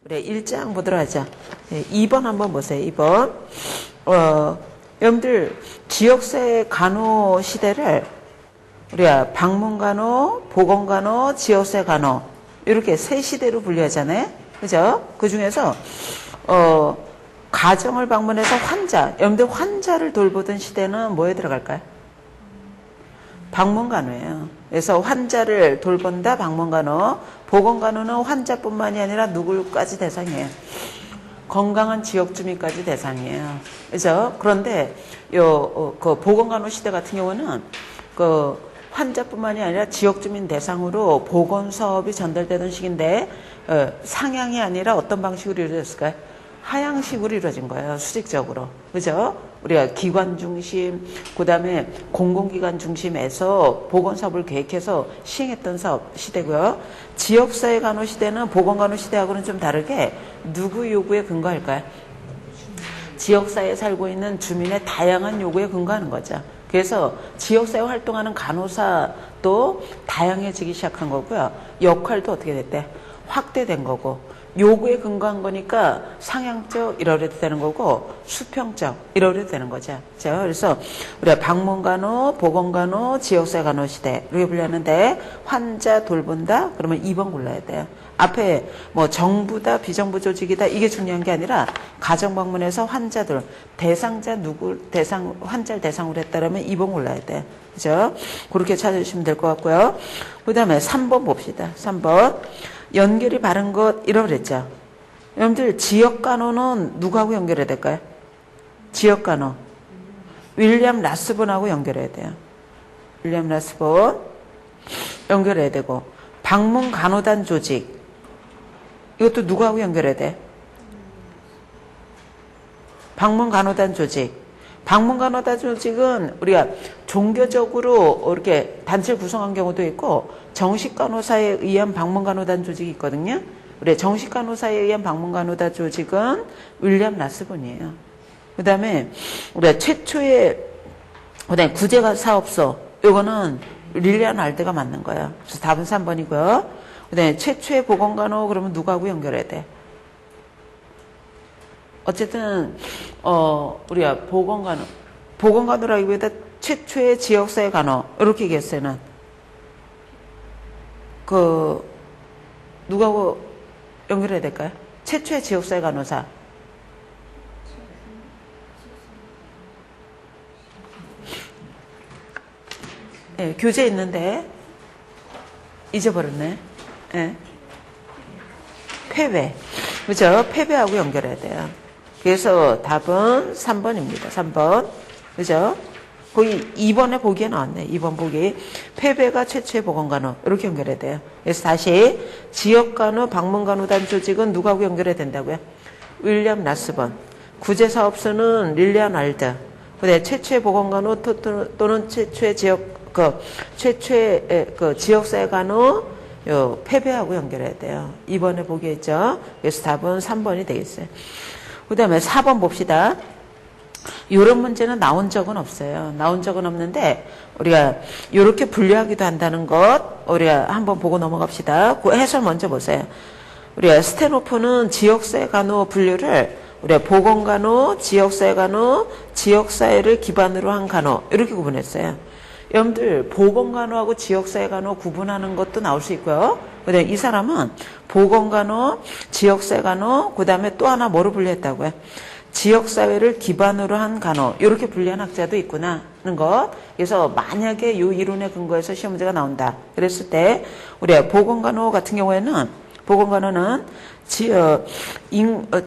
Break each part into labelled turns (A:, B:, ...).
A: 우리 1장 보도록 하자. 2번 한번 보세요. 2번. 여러분들 지역사회 간호 시대를 우리가 방문간호, 보건간호, 지역사회 간호 이렇게 세 시대로 분류하잖아요. 그죠? 그 중에서 가정을 방문해서 여러분들 환자를 돌보던 시대는 뭐에 들어갈까요? 방문간호예요. 그래서 환자를 돌본다 방문간호, 보건간호는 환자뿐만이 아니라 누구까지 대상이에요. 건강한 지역 주민까지 대상이에요. 그죠? 그런데 그 보건간호 시대 같은 경우는 그 환자뿐만이 아니라 지역 주민 대상으로 보건 사업이 전달되던 시기인데 상향이 아니라 어떤 방식으로 이루어졌을까요? 하향식으로 이루어진 거예요. 수직적으로. 그죠? 우리가 기관 중심, 그 다음에 공공기관 중심에서 보건사업을 계획해서 시행했던 사업 시대고요. 지역사회 간호 시대는 보건간호 시대하고는 좀 다르게 누구 요구에 근거할까요? 지역사회에 살고 있는 주민의 다양한 요구에 근거하는 거죠. 그래서 지역사회 활동하는 간호사도 다양해지기 시작한 거고요. 역할도 어떻게 됐대? 확대된 거고. 요구에 근거한 거니까 상향적 이러려도 되는 거고 수평적 이러려도 되는 거죠. 그래서 우리가 방문간호, 보건간호, 지역사회 간호 시대 이렇게 불렸는데 환자 돌본다? 그러면 2번 골라야 돼요. 앞에 뭐 정부다, 비정부 조직이다 이게 중요한 게 아니라 가정 방문해서 환자들 대상자 환자를 대상으로 했다라면 2번 골라야 돼요. 그죠? 그렇게 찾아주시면 될 것 같고요. 그 다음에 3번 봅시다. 3번. 연결이 바른 것 이라고 그랬죠. 여러분들 지역간호는 누구하고 연결해야 될까요? 지역간호. 윌리엄 라스본하고 연결해야 돼요. 윌리엄 라스본 연결해야 되고 방문간호단 조직 이것도 누구하고 연결해야 돼? 방문간호단 조직. 방문간호단 조직은 우리가 종교적으로 이렇게 단체를 구성한 경우도 있고 정식간호사에 의한 방문간호단 조직이 있거든요. 우리 정식간호사에 의한 방문간호단 조직은 윌리엄 라스본이에요. 그 다음에 우리가 최초의 구제가 사업소 이거는 릴리안 알드가 맞는 거예요. 그래서 답은 3번이고요. 그 다음에 최초의 보건간호 그러면 누구하고 연결해야 돼? 어쨌든 우리가 보건간호라기보다 최초의 지역사회 간호 이렇게 얘기했어요. 누구하고 연결해야 될까요? 최초의 지역사회 간호사. 네, 교재 있는데 잊어버렸네. 네. 폐배. 그죠? 폐배하고 연결해야 돼요. 그래서 답은 3번입니다. 3번. 그죠? 거기 2번에 보기에 나왔네. 2번 보기. 폐배가 최초의 보건간호. 이렇게 연결해야 돼요. 그래서 다시 지역간호, 방문간호단 조직은 누구하고 연결해야 된다고요? 윌리엄 라스본. 구제사업소는 릴리안 알드. 근데 최초의 보건간호 또는 최초의 최초의 지역사회 간호 폐배하고 연결해야 돼요. 2번에 보기에 있죠. 그래서 답은 3번이 되겠어요. 그 다음에 4번 봅시다. 이런 문제는 나온 적은 없어요. 나온 적은 없는데 우리가 이렇게 분류하기도 한다는 것 우리가 한번 보고 넘어갑시다. 그 해설 먼저 보세요. 우리가 스테노프는 지역사회 간호 분류를 우리가 보건간호, 지역사회 간호, 지역사회를 기반으로 한 간호 이렇게 구분했어요. 여러분들 보건간호하고 지역사회 간호 구분하는 것도 나올 수 있고요. 그다음에 이 사람은 보건간호, 지역사회 간호, 그 다음에 또 하나 뭐로 분류했다고요? 지역사회를 기반으로 한 간호 이렇게 분류한 학자도 있구나 하는 것. 그래서 만약에 이 이론에 근거해서 시험 문제가 나온다 그랬을 때 우리가 보건간호 같은 경우에는 보건간호는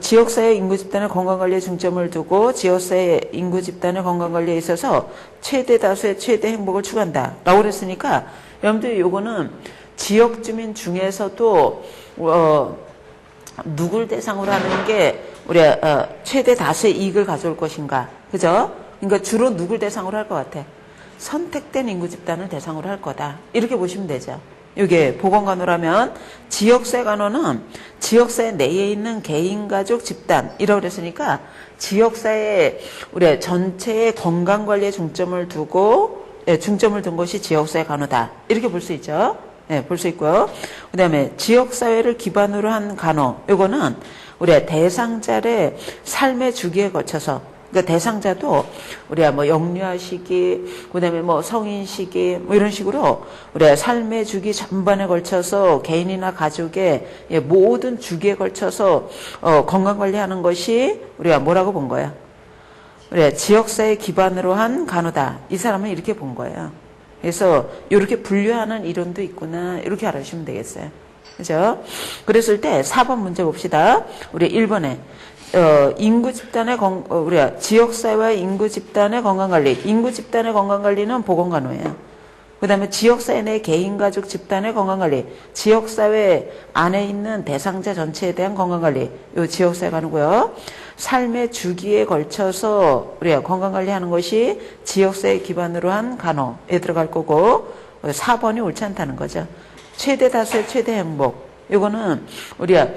A: 지역사회 인구집단의 건강관리에 중점을 두고 지역사회 인구집단의 건강관리에 있어서 최대 다수의 최대 행복을 추구한다 라고 그랬으니까 여러분들 요거는 지역주민 중에서도 누굴 대상으로 하는 게 우리가 최대 다수의 이익을 가져올 것인가. 그죠? 그러니까 주로 누굴 대상으로 할 것 같아? 선택된 인구집단을 대상으로 할 거다. 이렇게 보시면 되죠. 이게 보건간호라면 지역사회 간호는 지역사회 내에 있는 개인, 가족, 집단 이라고 그랬으니까 지역사회 우리 전체의 건강관리에 중점을 둔 것이 지역사회 간호다. 이렇게 볼 수 있죠. 예, 볼 수 있고요. 그 다음에 지역사회를 기반으로 한 간호. 요거는 우리가 대상자의 삶의 주기에 거쳐서, 그러니까 대상자도 우리가 뭐 영유아 시기, 그 다음에 뭐 성인 시기, 뭐 이런 식으로 우리가 삶의 주기 전반에 걸쳐서 개인이나 가족의 모든 주기에 걸쳐서 건강관리하는 것이 우리가 뭐라고 본 거야? 우리가 지역사회 기반으로 한 간호다. 이 사람은 이렇게 본 거예요. 그래서 이렇게 분류하는 이론도 있구나. 이렇게 알아주시면 되겠어요. 그죠? 그랬을 때 4번 문제 봅시다. 우리 1번에 인구 집단의 우리가 지역사회와 인구 집단의 건강관리. 인구 집단의 건강관리는 보건간호예요. 그 다음에 지역사회 내 개인가족 집단의 건강관리. 지역사회 안에 있는 대상자 전체에 대한 건강관리. 요 지역사회 간호고요. 삶의 주기에 걸쳐서 우리가 건강관리하는 것이 지역사회 기반으로 한 간호에 들어갈 거고 4번이 옳지 않다는 거죠. 최대 다수의 최대 행복. 이거는 우리가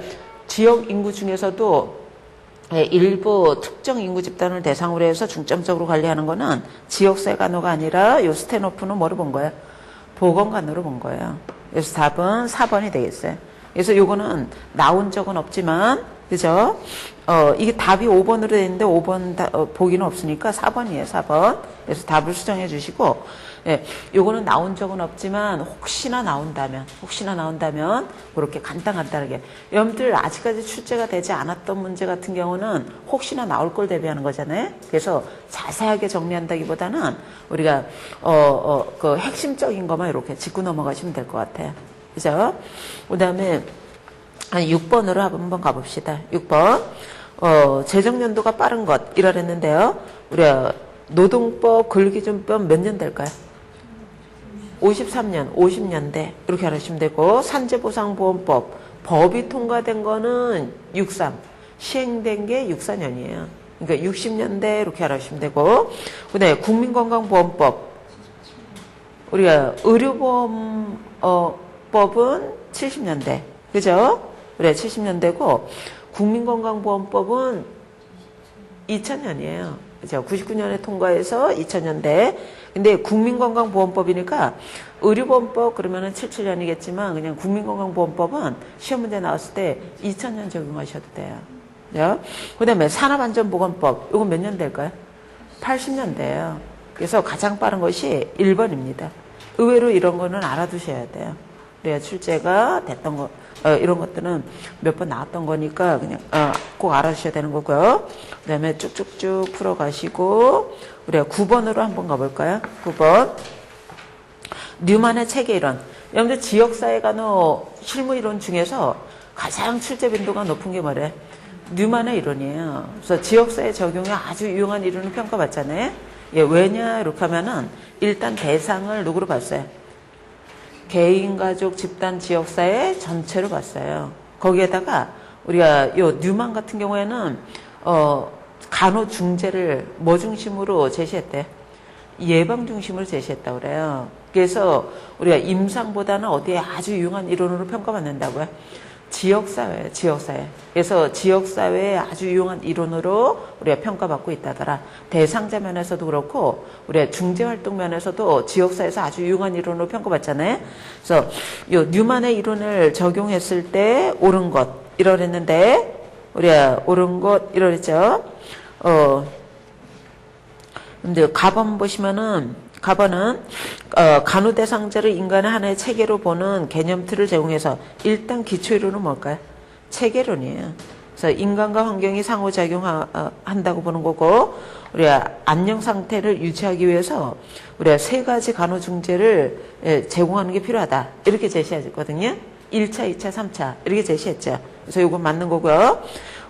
A: 지역 인구 중에서도 일부 특정 인구 집단을 대상으로 해서 중점적으로 관리하는 거는 지역사회 간호가 아니라 요 스탠오프는 뭐로 본 거예요? 보건간호로 본 거예요. 그래서 답은 4번이 되겠어요. 그래서 요거는 나온 적은 없지만, 그죠? 이게 답이 5번으로 되어 있는데 5번 보기는 없으니까 4번이에요, 4번. 그래서 답을 수정해 주시고, 예, 요거는 나온 적은 없지만 혹시나 나온다면 그렇게 간단하게 여러분들 아직까지 출제가 되지 않았던 문제 같은 경우는 혹시나 나올 걸 대비하는 거잖아요. 그래서 자세하게 정리한다기보다는 우리가 그 핵심적인 것만 이렇게 짚고 넘어가시면 될 것 같아요. 그죠? 그다음에 6번으로 한번 가봅시다. 6번 재정연도가 빠른 것 이러랬는데요. 우리가 노동법 근로기준법 몇 년 될까요? 53년, 50년대 이렇게 알아주시면 되고 산재보상보험법 법이 통과된 거는 63, 시행된 게 64년이에요. 그러니까 60년대 이렇게 알아주시면 되고 그다음에 국민건강보험법 우리가 의료보험법은 70년대 그죠? 그래 70년대고 국민건강보험법은 2000년이에요. 그죠? 99년에 통과해서 2000년대. 근데 국민건강보험법이니까 의료보험법 그러면은 77년이겠지만 그냥 국민건강보험법은 시험 문제 나왔을 때 2000년 적용하셔도 돼요. 그죠? 그다음에 산업안전보건법 이건 몇 년 될까요? 80년대예요. 그래서 가장 빠른 것이 1번입니다. 의외로 이런 거는 알아두셔야 돼요. 그래야 출제가 됐던 거 이런 것들은 몇 번 나왔던 거니까 그냥 꼭 알아주셔야 되는 거고요. 그 다음에 쭉쭉쭉 풀어가시고 우리가 9번으로 한번 가볼까요? 9번 뉴만의 체계이론. 여러분들 지역사회 간호 실무이론 중에서 가장 출제 빈도가 높은 게 뭐래? 뉴만의 이론이에요. 그래서 지역사회 적용에 아주 유용한 이론을 평가받잖아요. 예, 왜냐 이렇게 하면은 일단 대상을 누구로 봤어요? 개인, 가족, 집단, 지역사회 전체로 봤어요. 거기에다가 우리가 요 뉴만 같은 경우에는 간호 중재를 뭐 중심으로 제시했대? 예방 중심으로 제시했다고 그래요. 그래서 우리가 임상보다는 어디에 아주 유용한 이론으로 평가받는다고요? 지역사회. 그래서 지역사회에 아주 유용한 이론으로 우리가 평가받고 있다더라. 대상자 면에서도 그렇고, 우리가 중재활동 면에서도 지역사회에서 아주 유용한 이론으로 평가받잖아요. 그래서 요 뉴만의 이론을 적용했을 때 옳은 것, 이러랬는데, 우리가 옳은 것, 이러랬죠. 근데 가번 보시면은, 가번은 간호 대상자를 인간의 하나의 체계로 보는 개념틀을 제공해서 일단 기초이론은 뭘까요? 체계론이에요. 그래서 인간과 환경이 상호작용한다고 보는 거고 우리가 안녕 상태를 유지하기 위해서 우리가 3가지 간호 중재를 제공하는 게 필요하다. 이렇게 제시했거든요. 1차, 2차, 3차 이렇게 제시했죠. 그래서 이건 맞는 거고요.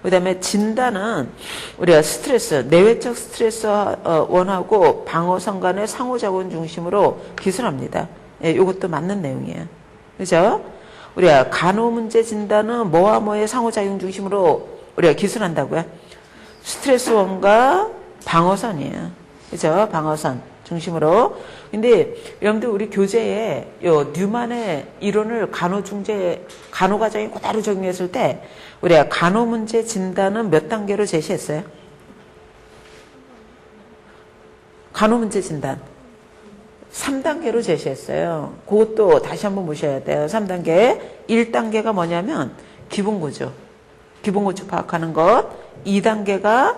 A: 그 다음에 진단은 우리가 스트레스, 내외적 스트레스 원하고 방어선 간의 상호작용 중심으로 기술합니다. 예, 이것도 맞는 내용이에요. 그죠? 우리가 간호 문제 진단은 뭐와 뭐의 상호작용 중심으로 우리가 기술한다고요? 스트레스원과 방어선이에요. 그죠? 방어선 중심으로. 근데 여러분들 우리 교재에 요 뉴만의 이론을 간호 과정에 그대로 적용했을 때 우리가 간호 문제 진단은 몇 단계로 제시했어요? 간호 문제 진단. 3단계로 제시했어요. 그것도 다시 한번 보셔야 돼요. 3단계. 1단계가 뭐냐면 기본구조. 기본구조 파악하는 것. 2단계가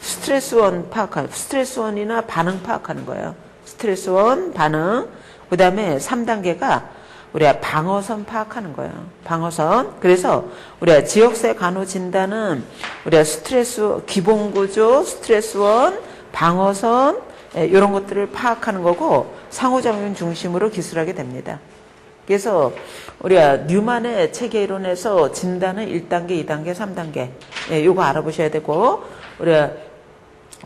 A: 스트레스원 파악하는, 스트레스원이나 반응 파악하는 거예요. 스트레스원, 반응. 그 다음에 3단계가 우리가 방어선 파악하는 거예요. 방어선. 그래서 우리가 지역세 간호 진단은 우리가 스트레스, 기본구조, 스트레스원, 방어선, 이런 것들을 파악하는 거고 상호작용 중심으로 기술하게 됩니다. 그래서 우리가 뉴만의 체계 이론에서 진단은 1단계, 2단계, 3단계 요거 알아보셔야 되고 우리가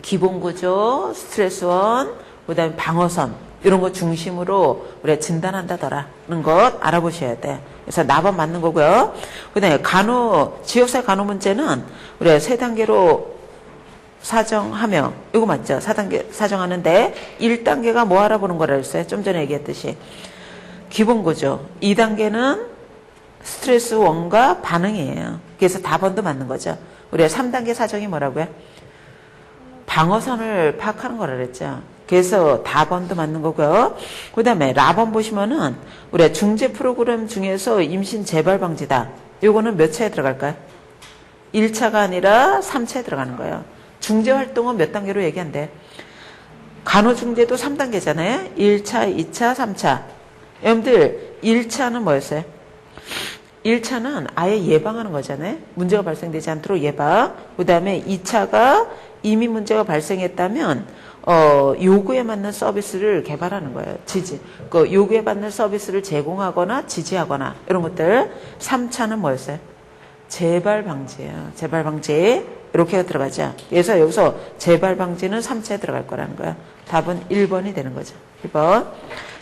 A: 기본구조, 스트레스원, 그 다음에 방어선 이런 거 중심으로 우리가 진단한다더라는 것 알아보셔야 돼. 그래서 나번 맞는 거고요. 그 다음에 간호, 지역사 간호 문제는 우리가 3단계로 사정하며, 이거 맞죠? 4단계 사정하는데, 1단계가 뭐 알아보는 거라 했어요? 좀 전에 얘기했듯이. 기본구조. 2단계는 스트레스 원과 반응이에요. 그래서 답원도 맞는 거죠. 우리가 3단계 사정이 뭐라고요? 방어선을 파악하는 거라 그랬죠. 그래서 답원도 맞는 거고요. 그 다음에 라번 보시면은 우리가 중재 프로그램 중에서 임신 재발 방지다. 요거는 몇 차에 들어갈까요? 1차가 아니라 3차에 들어가는 거예요. 중재 활동은 몇 단계로 얘기한대? 간호중재도 3단계잖아요. 1차, 2차, 3차. 여러분들 1차는 뭐였어요? 1차는 아예 예방하는 거잖아요. 문제가 발생되지 않도록 예방. 그 다음에 2차가 이미 문제가 발생했다면 요구에 맞는 서비스를 개발하는 거예요. 지지. 그 요구에 맞는 서비스를 제공하거나 지지하거나 이런 것들. 3차는 뭐였어요? 재발 방지예요. 재발 방지. 이렇게 들어가죠. 그래서 여기서 재발 방지는 3차에 들어갈 거라는 거예요. 답은 1번이 되는 거죠. 1번.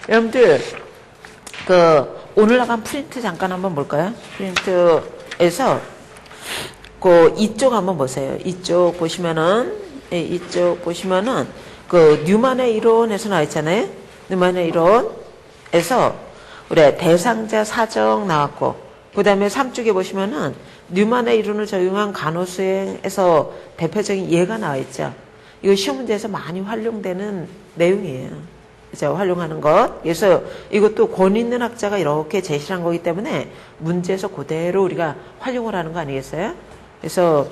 A: 여러분들 오늘 나간 프린트 잠깐 한번 볼까요? 프린트에서 이쪽 한번 보세요. 이쪽 보시면은 뉴만의 이론에서 나와 있잖아요. 뉴만의 이론에서 우리 대상자 사정 나왔고, 그 다음에 3쪽에 보시면은 뉴만의 이론을 적용한 간호수행에서 대표적인 예가 나와 있죠. 이거 시험 문제에서 많이 활용되는 내용이에요. 그죠? 활용하는 것. 그래서 이것도 권위 있는 학자가 이렇게 제시한 거기 때문에 문제에서 그대로 우리가 활용을 하는 거 아니겠어요? 그래서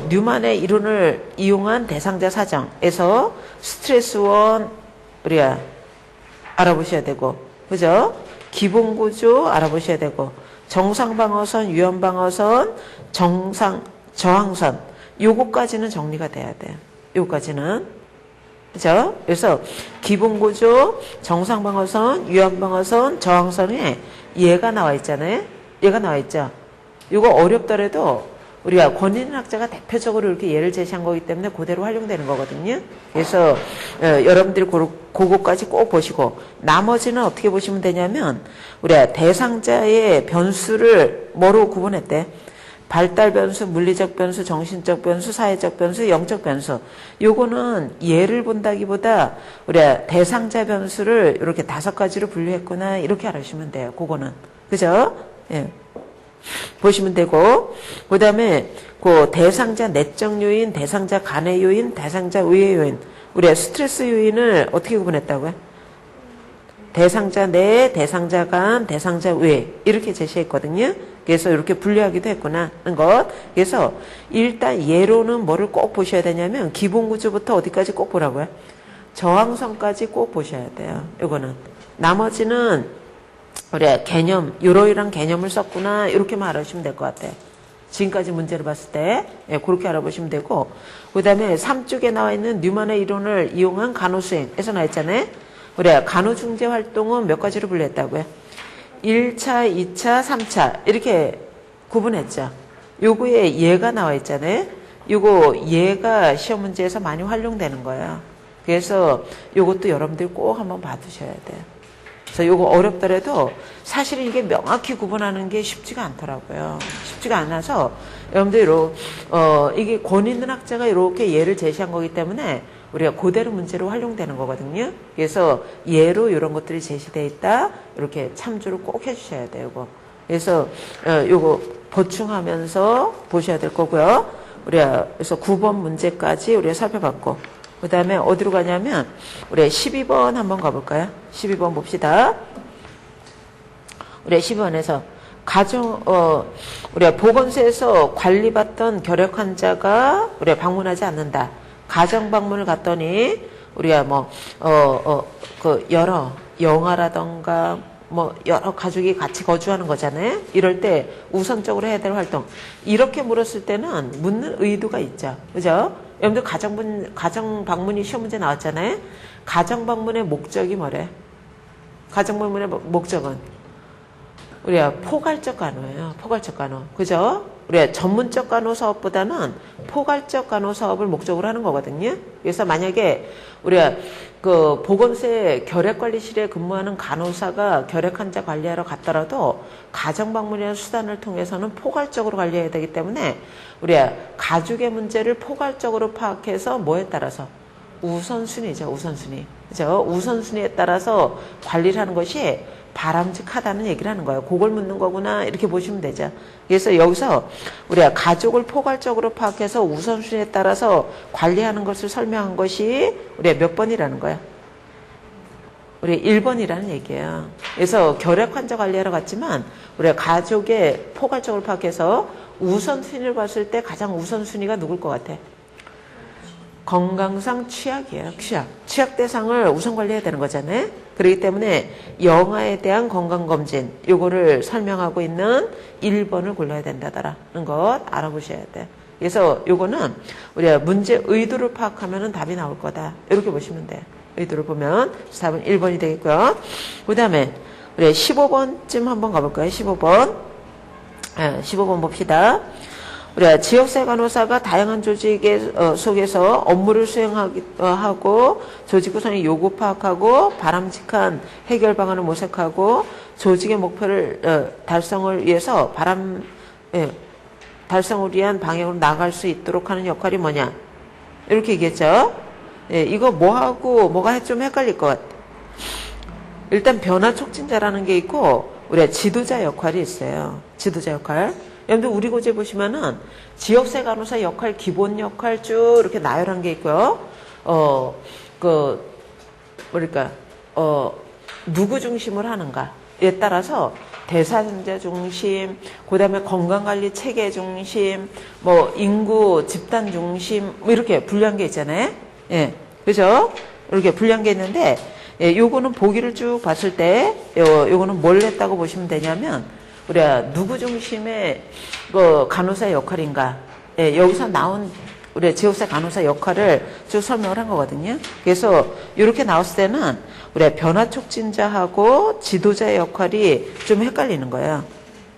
A: 뉴만의 이론을 이용한 대상자 사정에서 스트레스원 우리가 알아보셔야 되고, 그죠? 기본구조 알아보셔야 되고, 정상방어선, 위험방어선, 저항선 요거까지는 정리가 돼야 돼요. 요거까지는. 그죠? 그래서 기본구조, 정상방어선, 위험방어선, 저항선에 얘가 나와 있잖아요. 얘가 나와 있죠. 요거 어렵더라도 우리가 권위 있는 학자가 대표적으로 이렇게 예를 제시한 거기 때문에 그대로 활용되는 거거든요. 그래서 여러분들이 그거까지 꼭 보시고, 나머지는 어떻게 보시면 되냐면 우리가 대상자의 변수를 뭐로 구분했대? 발달 변수, 물리적 변수, 정신적 변수, 사회적 변수, 영적 변수. 요거는 예를 본다기보다 우리가 대상자 변수를 이렇게 5가지로 분류했구나 이렇게 알아주시면 돼요. 그거는. 그죠? 예. 보시면 되고, 그 다음에 대상자 내적 요인, 대상자 간의 요인, 대상자 의의 요인. 우리가 스트레스 요인을 어떻게 구분했다고요? 대상자 내, 대상자 간, 대상자 외 이렇게 제시했거든요. 그래서 이렇게 분류하기도 했구나 하는 것. 그래서 일단 예로는 뭐를 꼭 보셔야 되냐면 기본구조부터 어디까지 꼭 보라고요? 저항선까지 꼭 보셔야 돼요. 이거는. 나머지는 우리가 개념, 요러이런 개념을 썼구나 이렇게만 알아보시면 될 것 같아요. 지금까지 문제를 봤을 때 그렇게 알아보시면 되고, 그 다음에 3쪽에 나와 있는 뉴만의 이론을 이용한 간호수행에서 나와 있잖아요. 우리가 간호중재 활동은 몇 가지로 분류했다고요? 1차, 2차, 3차 이렇게 구분했죠. 요거에 예가 나와 있잖아요. 요거 예가 시험 문제에서 많이 활용되는 거예요. 그래서 요것도 여러분들 꼭 한번 봐두셔야 돼요. 그래서 요거 어렵더라도 사실은 이게 명확히 구분하는 게 쉽지가 않더라고요. 쉽지가 않아서 여러분들 이게 권위 있는 학자가 이렇게 예를 제시한 거기 때문에 우리가 그대로 문제로 활용되는 거거든요. 그래서 예로 이런 것들이 제시되어 있다. 이렇게 참조를 꼭 해주셔야 돼요. 요거. 그래서 요거 보충하면서 보셔야 될 거고요. 우리가 그래서 9번 문제까지 우리가 살펴봤고, 그 다음에 어디로 가냐면 우리 12번 한번 가볼까요? 12번 봅시다. 우리 12번에서 우리가 보건소에서 관리받던 결핵 환자가 우리가 방문하지 않는다. 가정 방문을 갔더니 우리가 여러 영아라던가 여러 가족이 같이 거주하는 거잖아요. 이럴 때 우선적으로 해야 될 활동. 이렇게 물었을 때는 묻는 의도가 있죠. 그죠? 여러분들 가정 방문이 시험 문제 나왔잖아요. 가정 방문의 목적이 뭐래? 가정 방문의 목적은 우리가 포괄적 간호예요. 포괄적 간호. 그죠? 우리가 전문적 간호 사업보다는 포괄적 간호 사업을 목적으로 하는 거거든요. 그래서 만약에 우리가 그 보건소의 결핵관리실에 근무하는 간호사가 결핵 환자 관리하러 갔더라도 가정방문이라는 수단을 통해서는 포괄적으로 관리해야 되기 때문에 우리가 가족의 문제를 포괄적으로 파악해서 뭐에 따라서 우선순위죠. 우선순위. 그죠? 우선순위에 따라서 관리를 하는 것이 바람직하다는 얘기를 하는 거예요. 그걸 묻는 거구나 이렇게 보시면 되죠. 그래서 여기서 우리가 가족을 포괄적으로 파악해서 우선순위에 따라서 관리하는 것을 설명한 것이 우리가 몇 번이라는 거야? 우리 1번이라는 얘기예요. 그래서 결핵 환자 관리하러 갔지만 우리가 가족의 포괄적으로 파악해서 우선순위를 봤을 때 가장 우선순위가 누굴 것 같아? 건강상 취약이에요. 취약 대상을 우선 관리해야 되는 거잖아요. 그렇기 때문에 영아에 대한 건강검진 요거를 설명하고 있는 1번을 골라야 된다라는 것 알아보셔야 돼. 그래서 요거는 우리가 문제 의도를 파악하면 답이 나올 거다. 이렇게 보시면 돼. 의도를 보면 답은 1번이 되겠고요. 그 다음에 우리 15번쯤 한번 가볼까요? 15번. 15번 봅시다. 우리가 지역사회 간호사가 다양한 조직 속에서 업무를 수행하고 조직 구성의 요구 파악하고 바람직한 해결 방안을 모색하고 조직의 목표를 달성을 위해서 달성을 위한 방향으로 나아갈 수 있도록 하는 역할이 뭐냐 이렇게 얘기했죠. 이거 뭐하고 뭐가 좀 헷갈릴 것 같아. 일단 변화 촉진자라는 게 있고 우리가 지도자 역할이 있어요. 지도자 역할. 여러분들 우리 고지에 보시면은 지역사회 간호사 역할, 기본 역할 쭉 이렇게 나열한 게 있고요. 누구 중심으로 하는가에 따라서 대사자 중심, 그 다음에 건강관리 체계 중심, 인구 집단 중심, 이렇게 분류한 게 있잖아요. 예. 그죠? 이렇게 분류한 게 있는데, 요거는 보기를 쭉 봤을 때, 요거는 뭘 했다고 보시면 되냐면, 우리가 누구 중심의 간호사의 역할인가. 여기서 나온 우리가 지역사 간호사 역할을 쭉 설명을 한 거거든요. 그래서 이렇게 나왔을 때는 우리가 변화 촉진자하고 지도자의 역할이 좀 헷갈리는 거예요.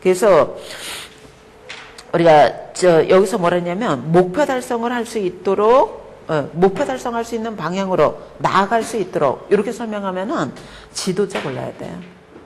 A: 그래서 우리가 여기서 뭐라 했냐면 목표 달성을 할 수 있도록 목표 달성할 수 있는 방향으로 나아갈 수 있도록 이렇게 설명하면은 지도자 골라야 돼요.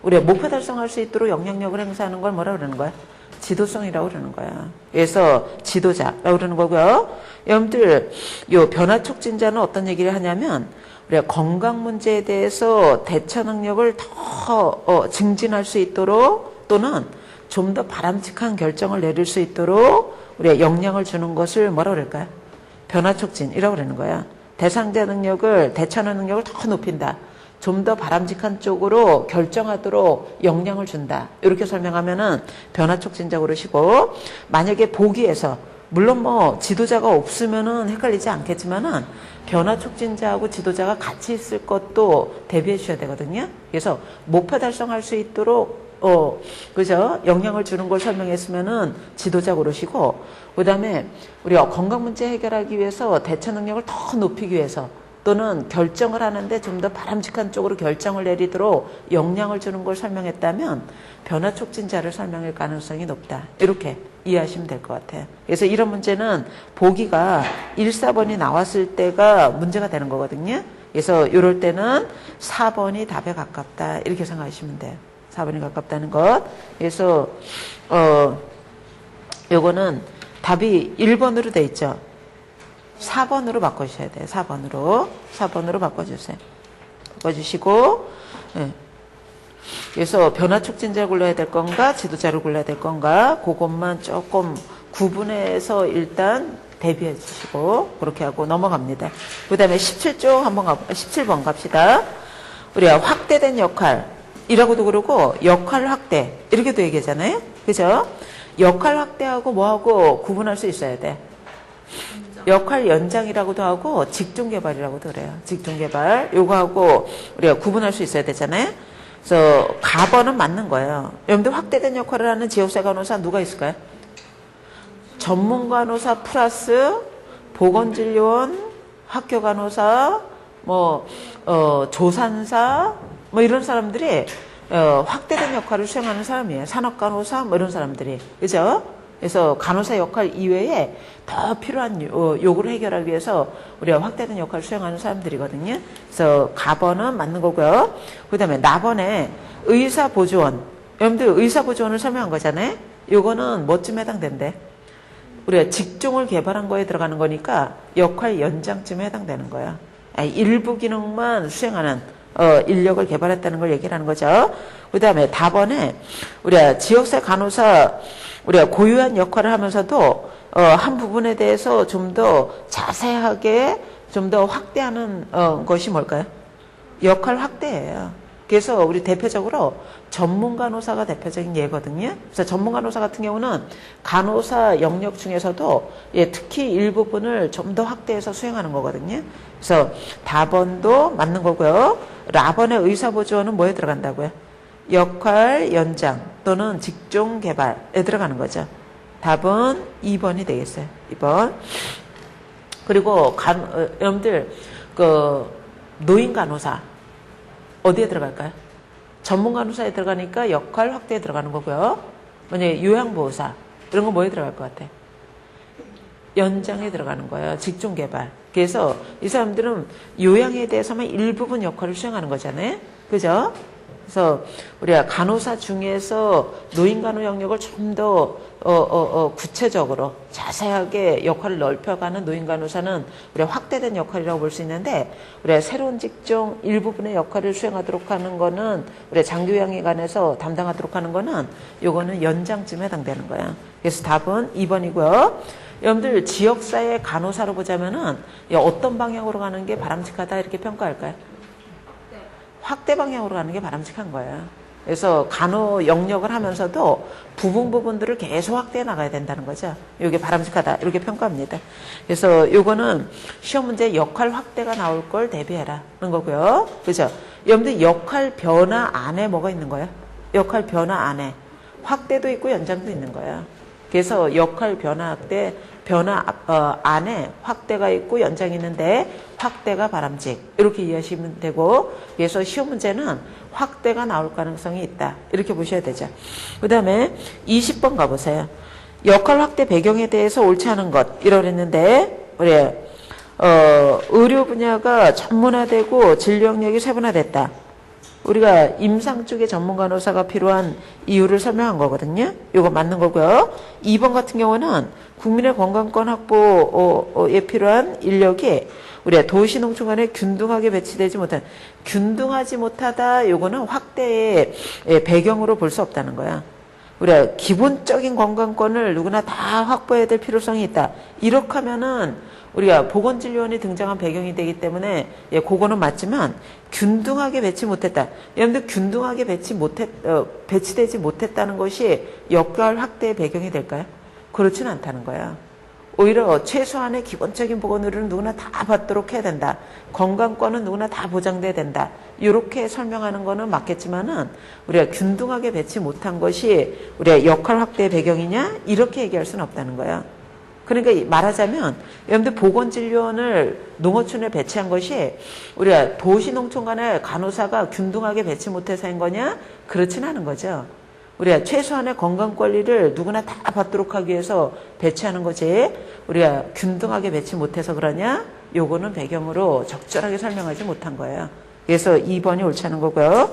A: 우리가 목표 달성할 수 있도록 영향력을 행사하는 걸 뭐라 그러는 거야? 지도성이라고 그러는 거야. 그래서 지도자라고 그러는 거고요. 여러분들, 요 변화 촉진자는 어떤 얘기를 하냐면, 우리가 건강 문제에 대해서 대처 능력을 더 증진할 수 있도록 또는 좀 더 바람직한 결정을 내릴 수 있도록 우리가 영향을 주는 것을 뭐라 그럴까요? 변화 촉진이라고 그러는 거야. 대상자 능력을, 대처하는 능력을 더 높인다. 좀 더 바람직한 쪽으로 결정하도록 영향을 준다. 이렇게 설명하면은 변화 촉진자고 그러시고, 만약에 보기에서 물론 지도자가 없으면은 헷갈리지 않겠지만은 변화 촉진자하고 지도자가 같이 있을 것도 대비해 주셔야 되거든요. 그래서 목표 달성할 수 있도록 그죠? 영향을 주는 걸 설명했으면은 지도자 고르시고, 그 다음에 우리가 건강 문제 해결하기 위해서 대처 능력을 더 높이기 위해서 또는 결정을 하는데 좀 더 바람직한 쪽으로 결정을 내리도록 영향을 주는 걸 설명했다면 변화 촉진자를 설명할 가능성이 높다. 이렇게 이해하시면 될 것 같아요. 그래서 이런 문제는 보기가 1, 4번이 나왔을 때가 문제가 되는 거거든요. 그래서 이럴 때는 4번이 답에 가깝다. 이렇게 생각하시면 돼요. 4번이 가깝다는 것. 그래서 요거는 답이 1번으로 돼 있죠. 4번으로 바꿔주셔야 돼요. 4번으로 바꿔주세요. 바꿔주시고, 예. 그래서 변화 촉진자를 골라야 될 건가, 지도자를 골라야 될 건가, 그것만 조금 구분해서 일단 대비해 주시고 그렇게 하고 넘어갑니다. 그 다음에 17쪽 한번 17번 갑시다. 우리가 확대된 역할이라고도 그러고 역할 확대 이렇게도 얘기하잖아요. 그죠? 역할 확대하고 뭐하고 구분할 수 있어야 돼. 역할 연장이라고도 하고 직종 개발이라고도 그래요. 직종 개발 요거하고 우리가 구분할 수 있어야 되잖아요. 그래서 가번은 맞는 거예요. 여러분들 확대된 역할을 하는 지역사 간호사 누가 있을까요? 전문 간호사 플러스 보건진료원, 학교 간호사, 조산사 이런 사람들이 확대된 역할을 수행하는 사람이에요. 산업 간호사 이런 사람들이. 그죠? 그래서 간호사 역할 이외에 더 필요한 요구를 해결하기 위해서 우리가 확대된 역할을 수행하는 사람들이거든요. 그래서 가번은 맞는 거고요. 그 다음에 나번에 의사보조원. 여러분들 의사보조원을 설명한 거잖아요. 요거는 뭐쯤 해당된대? 우리가 직종을 개발한 거에 들어가는 거니까 역할 연장쯤에 해당되는 거야. 일부 기능만 수행하는 인력을 개발했다는 걸 얘기를 하는 거죠. 그 다음에 다번에 우리가 지역사 간호사 우리가 고유한 역할을 하면서도 한 부분에 대해서 좀 더 자세하게 좀 더 확대하는 것이 뭘까요? 역할 확대예요. 그래서 우리 대표적으로 전문 간호사가 대표적인 예거든요. 그래서 전문 간호사 같은 경우는 간호사 영역 중에서도 특히 일부분을 좀 더 확대해서 수행하는 거거든요. 그래서 다번도 맞는 거고요. 라번의 의사보조원은 뭐에 들어간다고요? 역할 연장 또는 직종 개발에 들어가는 거죠. 답은 2번이 되겠어요. 2번. 그리고 여러분들 노인 간호사 어디에 들어갈까요? 전문 간호사에 들어가니까 역할 확대에 들어가는 거고요. 만약에 요양보호사 이런 거 뭐에 들어갈 것 같아? 연장에 들어가는 거예요. 직종 개발. 그래서 이 사람들은 요양에 대해서만 일부분 역할을 수행하는 거잖아요. 그죠? 그래서 우리가 간호사 중에서 노인 간호 영역을 좀 더 구체적으로 자세하게 역할을 넓혀가는 노인 간호사는 우리가 확대된 역할이라고 볼 수 있는데 우리가 새로운 직종 일부분의 역할을 수행하도록 하는 거는 우리가 장기요양에 관해서 담당하도록 하는 거는 요거는 연장쯤에 해당되는 거야. 그래서 답은 2번이고요. 여러분들 지역사회 간호사로 보자면은 어떤 방향으로 가는 게 바람직하다 이렇게 평가할까요? 확대 방향으로 가는 게 바람직한 거예요. 그래서 간호 영역을 하면서도 부분들을 계속 확대해 나가야 된다는 거죠. 이게 바람직하다 이렇게 평가합니다. 그래서 요거는 시험 문제 역할 확대가 나올 걸 대비해라는 거고요. 그죠? 여러분들 역할 변화 안에 뭐가 있는 거예요? 역할 변화 안에 확대도 있고 연장도 있는 거예요. 그래서 역할 변화 안에 확대가 있고 연장이 있는데 확대가 바람직 이렇게 이해하시면 되고 그래서 시험 문제는 확대가 나올 가능성이 있다 이렇게 보셔야 되죠. 그 다음에 20번 가보세요. 역할 확대 배경에 대해서 옳지 않은 것 이러고 했는데 우리 의료 분야가 전문화되고 진료 영역이 세분화됐다. 우리가 임상 쪽에 전문 간호사가 필요한 이유를 설명한 거거든요. 이거 맞는 거고요. 2번 같은 경우는 국민의 건강권 확보에 필요한 인력이 우리가 도시 농촌 간에 균등하게 배치되지 못한 균등하지 못하다. 요거는 확대의 배경으로 볼 수 없다는 거야. 우리가 기본적인 건강권을 누구나 다 확보해야 될 필요성이 있다. 이렇게 하면은 우리가 보건진료원이 등장한 배경이 되기 때문에 그거는 맞지만 균등하게 배치 못했다. 여러분들 균등하게 배치되지 못했다는 것이 역할 확대의 배경이 될까요? 그렇지는 않다는 거야. 오히려 최소한의 기본적인 보건 의료는 누구나 다 받도록 해야 된다. 건강권은 누구나 다 보장돼야 된다. 이렇게 설명하는 거는 맞겠지만은 우리가 균등하게 배치 못한 것이 우리가 역할 확대의 배경이냐? 이렇게 얘기할 수는 없다는 거야. 그러니까 말하자면 여러분들 보건진료원을 농어촌에 배치한 것이 우리가 도시 농촌 간의 간호사가 균등하게 배치 못해서 한 거냐? 그렇지는 않은 거죠. 우리가 최소한의 건강관리를 누구나 다 받도록 하기 위해서 배치하는 거지 우리가 균등하게 배치 못해서 그러냐? 요거는 배경으로 적절하게 설명하지 못한 거예요. 그래서 2번이 옳지 않은 거고요.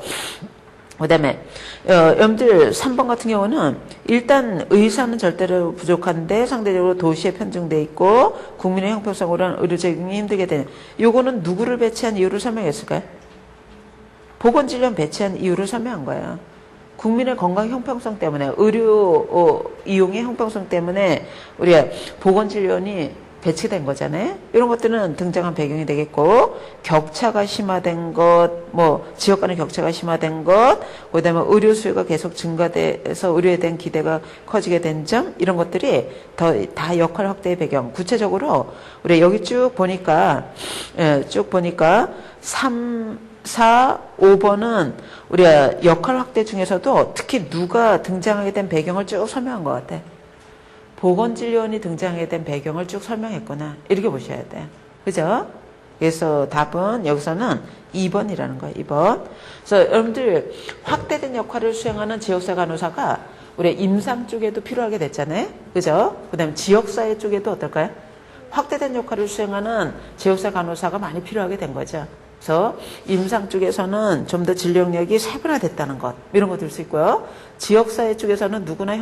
A: 그 다음에 여러분들 3번 같은 경우는 일단 의사는 절대로 부족한데 상대적으로 도시에 편중돼 있고 국민의 형평성으로는 의료 제공이 힘들게 되는 요거는 누구를 배치한 이유를 설명했을까요? 보건진료원 배치한 이유를 설명한 거예요. 국민의 건강 형평성 때문에 의료 이용의 형평성 때문에 우리가 보건진료원이 배치된 거잖아요. 이런 것들은 등장한 배경이 되겠고, 격차가 심화된 것, 뭐 지역 간의 격차가 심화된 것, 그다음에 의료 수요가 계속 증가돼서 의료에 대한 기대가 커지게 된 점, 이런 것들이 다 역할 확대의 배경. 구체적으로 우리 여기 쭉 보니까 3, 4, 5번은 우리가 역할 확대 중에서도 특히 누가 등장하게 된 배경을 쭉 설명한 것 같아. 보건진료원이 등장하게 된 배경을 쭉 설명했구나. 이렇게 보셔야 돼요. 그죠? 그래서 답은 여기서는 2번이라는 거예요. 2번. 그래서 여러분들 확대된 역할을 수행하는 지역사 간호사가 우리 임상 쪽에도 필요하게 됐잖아요. 그죠? 그 다음에 지역사회 쪽에도 어떨까요? 확대된 역할을 수행하는 지역사 간호사가 많이 필요하게 된 거죠. 그래서 임상 쪽에서는 좀 더 진료력이 세분화됐다는 것, 이런 거 들 수 있고요. 지역사회 쪽에서는 누구나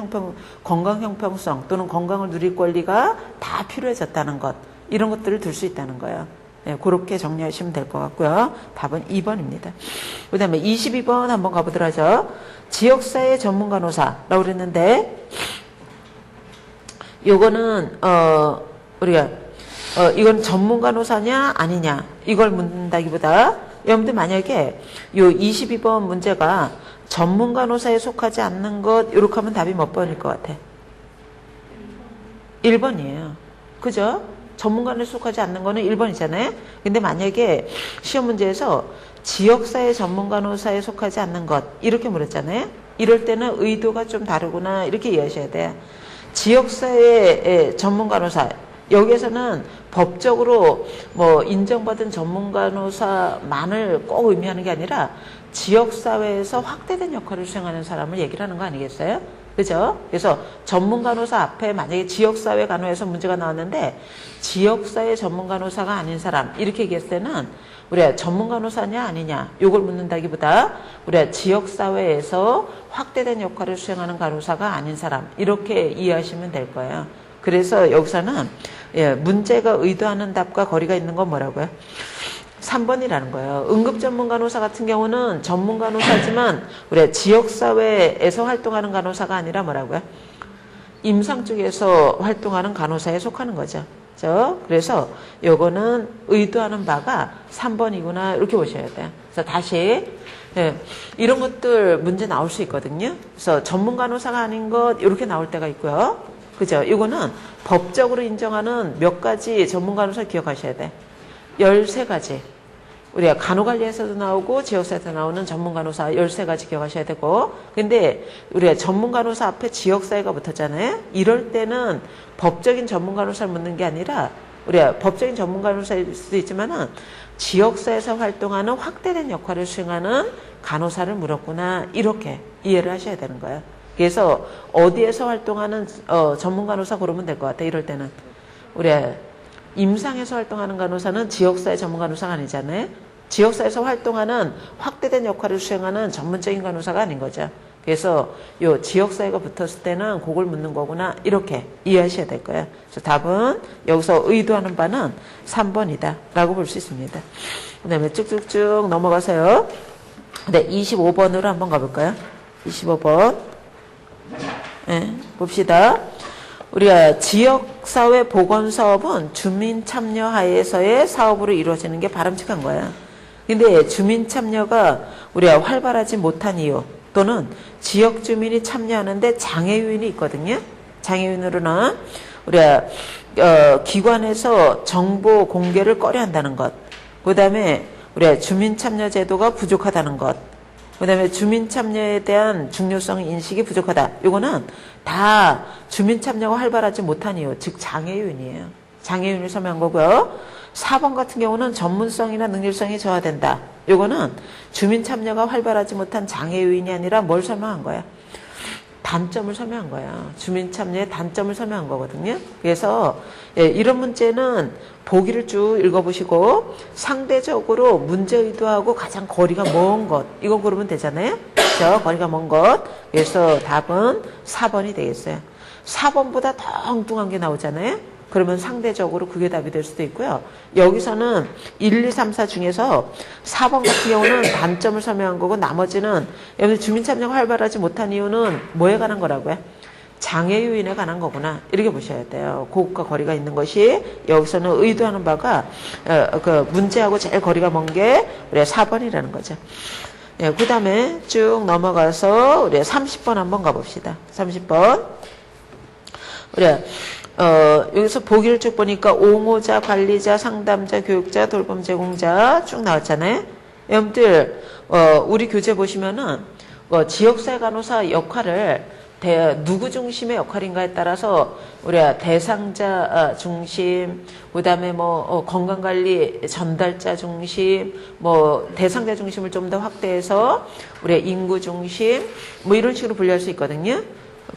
A: 건강 형평성 또는 건강을 누릴 권리가 다 필요해졌다는 것, 이런 것들을 들 수 있다는 거예요. 네, 그렇게 정리하시면 될 것 같고요. 답은 2번입니다. 그 다음에 22번 한번 가보도록 하죠. 지역사회 전문간호사라고 그랬는데, 요거는 우리가 이건 전문간호사냐 아니냐 이걸 묻는다기보다, 여러분들 만약에 요 22번 문제가 전문간호사에 속하지 않는 것, 이렇게 하면 답이 몇 번일 것 같아? 1번이에요. 그죠? 전문간호사에 속하지 않는 거는 1번이잖아요. 근데 만약에 시험 문제에서 지역사회 전문간호사에 속하지 않는 것, 이렇게 물었잖아요. 이럴 때는 의도가 좀 다르구나, 이렇게 이해하셔야 돼요. 지역사회 전문간호사, 여기에서는 법적으로 뭐 인정받은 전문간호사만을 꼭 의미하는 게 아니라 지역사회에서 확대된 역할을 수행하는 사람을 얘기를 하는 거 아니겠어요? 그죠? 그래서 전문간호사 앞에 만약에 지역사회 간호에서 문제가 나왔는데 지역사회 전문간호사가 아닌 사람, 이렇게 얘기했을 때는 우리가 전문간호사냐 아니냐 요걸 묻는다기보다 우리가 지역사회에서 확대된 역할을 수행하는 간호사가 아닌 사람, 이렇게 이해하시면 될 거예요. 그래서 여기서는 문제가 의도하는 답과 거리가 있는 건 뭐라고요? 3번이라는 거예요. 응급전문간호사 같은 경우는 전문간호사지만 우리 지역사회에서 활동하는 간호사가 아니라 뭐라고요? 임상 쪽에서 활동하는 간호사에 속하는 거죠. 그래서 요거는 의도하는 바가 3번이구나, 이렇게 보셔야 돼요. 그래서 다시 이런 것들 문제 나올 수 있거든요. 그래서 전문간호사가 아닌 것, 이렇게 나올 때가 있고요. 그죠? 이거는 법적으로 인정하는 몇 가지 전문간호사 기억하셔야 돼. 13가지. 우리가 간호관리에서도 나오고 지역사회에서 나오는 전문간호사 13가지 기억하셔야 되고, 근데 우리가 전문간호사 앞에 지역사회가 붙었잖아요. 이럴 때는 법적인 전문간호사를 묻는 게 아니라, 우리가 법적인 전문간호사일 수도 있지만은 지역사회에서 활동하는 확대된 역할을 수행하는 간호사를 물었구나, 이렇게 이해를 하셔야 되는 거예요. 그래서 어디에서 활동하는 전문간호사 고르면 될 것 같아. 이럴 때는 우리 임상에서 활동하는 간호사는 지역사회 전문간호사가 아니잖아요. 지역사회에서 활동하는 확대된 역할을 수행하는 전문적인 간호사가 아닌 거죠. 그래서 요 지역사회가 붙었을 때는 그걸 묻는 거구나, 이렇게 이해하셔야 될 거예요. 그래서 답은 여기서 의도하는 바는 3번이다 라고 볼 수 있습니다. 그 다음에 쭉쭉쭉 넘어가서요. 네, 25번으로 한번 가볼까요? 25번. 네, 봅시다. 우리가 지역사회 보건사업은 주민 참여 하에서의 사업으로 이루어지는 게 바람직한 거야. 근데 주민 참여가 우리가 활발하지 못한 이유, 또는 지역 주민이 참여하는데 장애 요인이 있거든요. 장애 요인으로는 우리가 기관에서 정보 공개를 꺼려 한다는 것, 그 다음에 우리가 주민 참여 제도가 부족하다는 것, 그 다음에 주민 참여에 대한 중요성 인식이 부족하다. 이거는 다 주민 참여가 활발하지 못한 이유, 즉 장애 요인이에요. 장애 요인을 설명한 거고요. 4번 같은 경우는 전문성이나 능률성이 저하된다. 이거는 주민 참여가 활발하지 못한 장애 요인이 아니라 뭘 설명한 거야? 단점을 설명한 거야. 주민 참여의 단점을 설명한 거거든요. 그래서 이런 문제는 보기를 쭉 읽어보시고 상대적으로 문제 의도하고 가장 거리가 먼 것, 이거 고르면 되잖아요. 그렇죠? 거리가 먼 것. 그래서 답은 4번이 되겠어요. 4번보다 더 엉뚱한 게 나오잖아요. 그러면 상대적으로 그게 답이 될 수도 있고요. 여기서는 1, 2, 3, 4 중에서 4번 같은 경우는 단점을 설명한 거고, 나머지는 여기 주민 참여가 활발하지 못한 이유는 뭐에 관한 거라고요? 장애 요인에 관한 거구나. 이렇게 보셔야 돼요. 그것과 거리가 있는 것이 여기서는 의도하는 바가 그 문제하고 제일 거리가 먼 게 우리가 4번이라는 거죠. 예, 그 다음에 쭉 넘어가서 우리가 30번 한번 가봅시다. 30번. 우리가 여기서 보기를 쭉 보니까 옹호자, 관리자, 상담자, 교육자, 돌봄 제공자 쭉 나왔잖아요. 여러분들 우리 교재 보시면은 지역사회 간호사 역할을 누구 중심의 역할인가에 따라서 우리가 대상자 중심, 그 다음에 건강관리 전달자 중심, 대상자 중심을 좀 더 확대해서 우리가 인구 중심, 이런 식으로 분류할 수 있거든요.